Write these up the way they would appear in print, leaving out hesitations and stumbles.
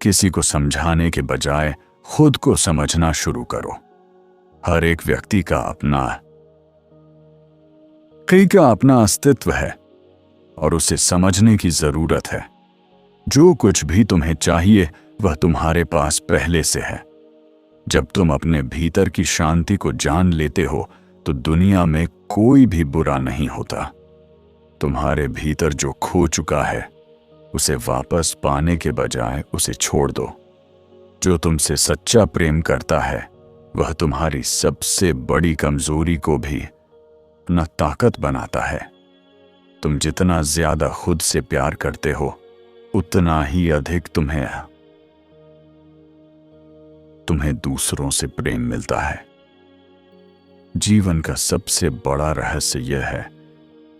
किसी को समझाने के बजाय खुद को समझना शुरू करो। हर एक व्यक्ति का अपना अस्तित्व है और उसे समझने की जरूरत है। जो कुछ भी तुम्हें चाहिए वह तुम्हारे पास पहले से है। जब तुम अपने भीतर की शांति को जान लेते हो तो दुनिया में कोई भी बुरा नहीं होता। तुम्हारे भीतर जो खो चुका है उसे वापस पाने के बजाय उसे छोड़ दो। जो तुमसे सच्चा प्रेम करता है वह तुम्हारी सबसे बड़ी कमजोरी को भी अपना ताकत बनाता है। तुम जितना ज्यादा खुद से प्यार करते हो उतना ही अधिक तुम्हें दूसरों से प्रेम मिलता है। जीवन का सबसे बड़ा रहस्य यह है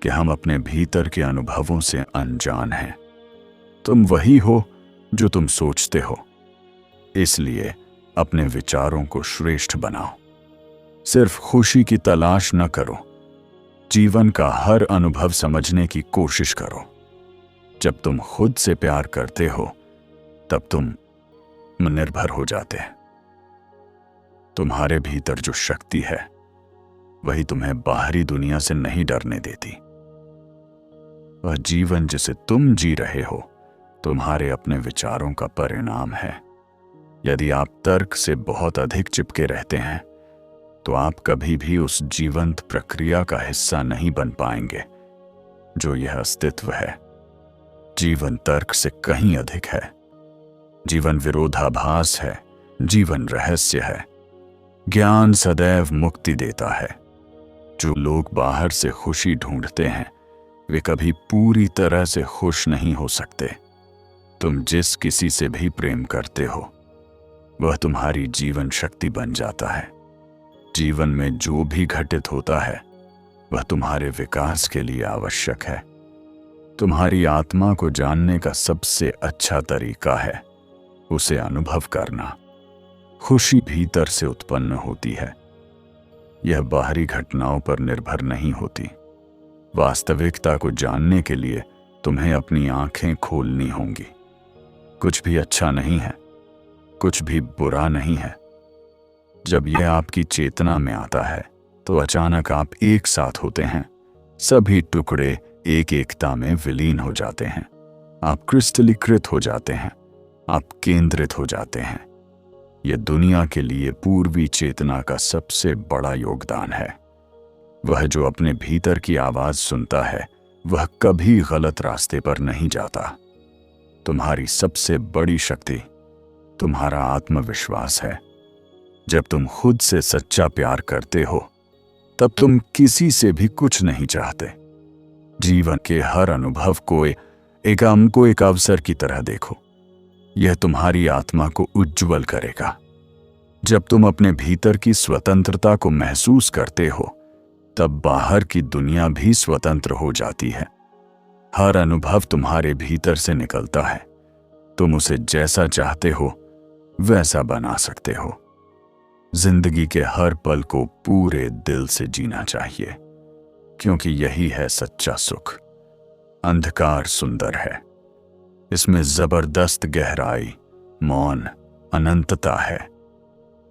कि हम अपने भीतर के अनुभवों से अनजान हैं। तुम वही हो जो तुम सोचते हो, इसलिए अपने विचारों को श्रेष्ठ बनाओ। सिर्फ खुशी की तलाश न करो, जीवन का हर अनुभव समझने की कोशिश करो। जब तुम खुद से प्यार करते हो तब तुम निर्भर हो जाते हैं। तुम्हारे भीतर जो शक्ति है वही तुम्हें बाहरी दुनिया से नहीं डरने देती। वह जीवन जिसे तुम जी रहे हो तुम्हारे अपने विचारों का परिणाम है। यदि आप तर्क से बहुत अधिक चिपके रहते हैं तो आप कभी भी उस जीवंत प्रक्रिया का हिस्सा नहीं बन पाएंगे जो यह अस्तित्व है। जीवन तर्क से कहीं अधिक है। जीवन विरोधाभास है, जीवन रहस्य है। ज्ञान सदैव मुक्ति देता है। जो लोग बाहर से खुशी ढूंढते हैं वे कभी पूरी तरह से खुश नहीं हो सकते। तुम जिस किसी से भी प्रेम करते हो वह तुम्हारी जीवन शक्ति बन जाता है। जीवन में जो भी घटित होता है वह तुम्हारे विकास के लिए आवश्यक है। तुम्हारी आत्मा को जानने का सबसे अच्छा तरीका है उसे अनुभव करना। खुशी भीतर से उत्पन्न होती है, यह बाहरी घटनाओं पर निर्भर नहीं होती। वास्तविकता को जानने के लिए तुम्हें अपनी आंखें खोलनी होंगी। कुछ भी अच्छा नहीं है, कुछ भी बुरा नहीं है। जब यह आपकी चेतना में आता है तो अचानक आप एक साथ होते हैं। सभी टुकड़े एक एकता में विलीन हो जाते हैं। आप क्रिस्टलीकृत हो जाते हैं, आप केंद्रित हो जाते हैं। यह दुनिया के लिए पूर्वी चेतना का सबसे बड़ा योगदान है। वह जो अपने भीतर की आवाज सुनता है वह कभी गलत रास्ते पर नहीं जाता। तुम्हारी सबसे बड़ी शक्ति तुम्हारा आत्मविश्वास है। जब तुम खुद से सच्चा प्यार करते हो तब तुम किसी से भी कुछ नहीं चाहते। जीवन के हर अनुभव को एक अवसर की तरह देखो। यह तुम्हारी आत्मा को उज्ज्वल करेगा। जब तुम अपने भीतर की स्वतंत्रता को महसूस करते हो तब बाहर की दुनिया भी स्वतंत्र हो जाती है। हर अनुभव तुम्हारे भीतर से निकलता है। तुम उसे जैसा चाहते हो वैसा बना सकते हो। जिंदगी के हर पल को पूरे दिल से जीना चाहिए, क्योंकि यही है सच्चा सुख। अंधकार सुंदर है, इसमें जबरदस्त गहराई, मौन, अनंतता है।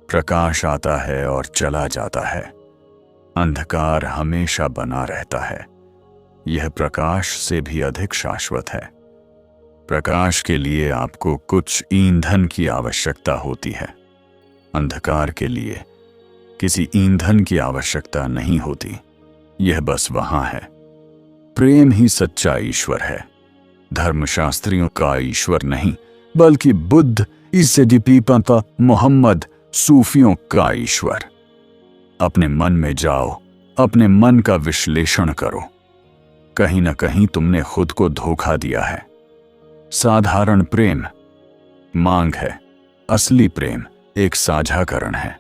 प्रकाश आता है और चला जाता है, अंधकार हमेशा बना रहता है। यह प्रकाश से भी अधिक शाश्वत है। प्रकाश के लिए आपको कुछ ईंधन की आवश्यकता होती है। अंधकार के लिए किसी ईंधन की आवश्यकता नहीं होती, यह बस वहां है। प्रेम ही सच्चा ईश्वर है। धर्मशास्त्रियों का ईश्वर नहीं, बल्कि बुद्ध, ईसाई, मोहम्मद, सूफियों का ईश्वर। अपने मन में जाओ, अपने मन का विश्लेषण करो। कहीं ना कहीं तुमने खुद को धोखा दिया है। साधारण प्रेम मांग है, असली प्रेम एक साझाकरण है।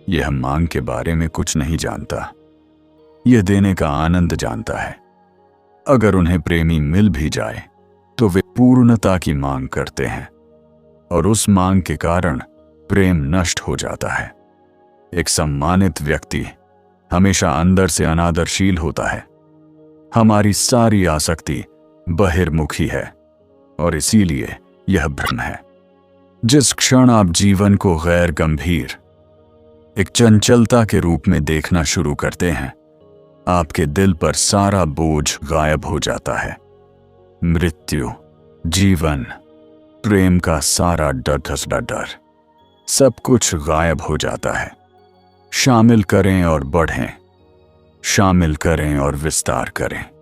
यह मांग के बारे में कुछ नहीं जानता, यह देने का आनंद जानता है। अगर उन्हें प्रेमी मिल भी जाए तो वे पूर्णता की मांग करते हैं और उस मांग के कारण प्रेम नष्ट हो जाता है। एक सम्मानित व्यक्ति हमेशा अंदर से अनादरशील होता है। हमारी सारी आसक्ति बहिर्मुखी है और इसीलिए यह भ्रम है। जिस क्षण आप जीवन को गैर गंभीर, एक चंचलता के रूप में देखना शुरू करते हैं, आपके दिल पर सारा बोझ गायब हो जाता है। मृत्यु, जीवन, प्रेम का सारा डर सब कुछ गायब हो जाता है। शामिल करें और बढ़ें, शामिल करें और विस्तार करें।